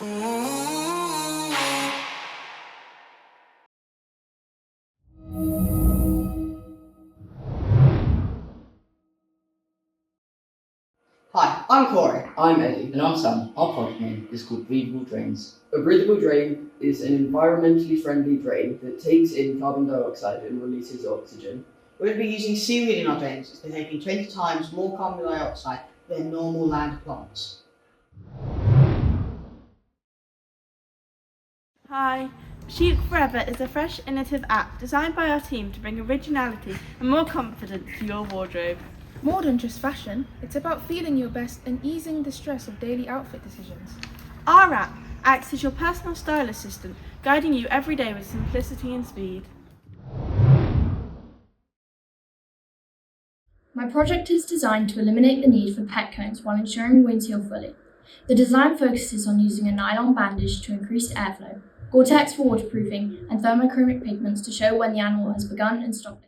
Hi, I'm Corey. I'm Eddie. And I'm Sam. Our project name is called Breathable Drains. A breathable drain is an environmentally friendly drain that takes in carbon dioxide and releases oxygen. We'll be using seaweed in our drains. They're taking 20 times more carbon dioxide than normal land plants. Hi. Chic Forever is a fresh, innovative app designed by our team to bring originality and more confidence to your wardrobe. More than just fashion, it's about feeling your best and easing the stress of daily outfit decisions. Our app acts as your personal style assistant, guiding you every day with simplicity and speed. My project is designed to eliminate the need for pet cones while ensuring wounds heal fully. The design focuses on using a nylon bandage to increase airflow, Gore-Tex for waterproofing, and thermochromic pigments to show when the animal has begun and stopped.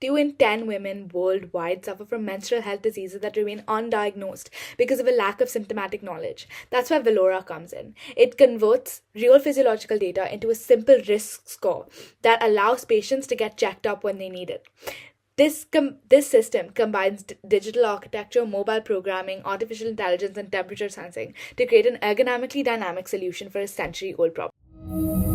2 in 10 women worldwide suffer from menstrual health diseases that remain undiagnosed because of a lack of symptomatic knowledge. That's where Velora comes in. It converts real physiological data into a simple risk score that allows patients to get checked up when they need it. This system combines digital architecture, mobile programming, artificial intelligence, and temperature sensing to create an ergonomically dynamic solution for a century-old problem.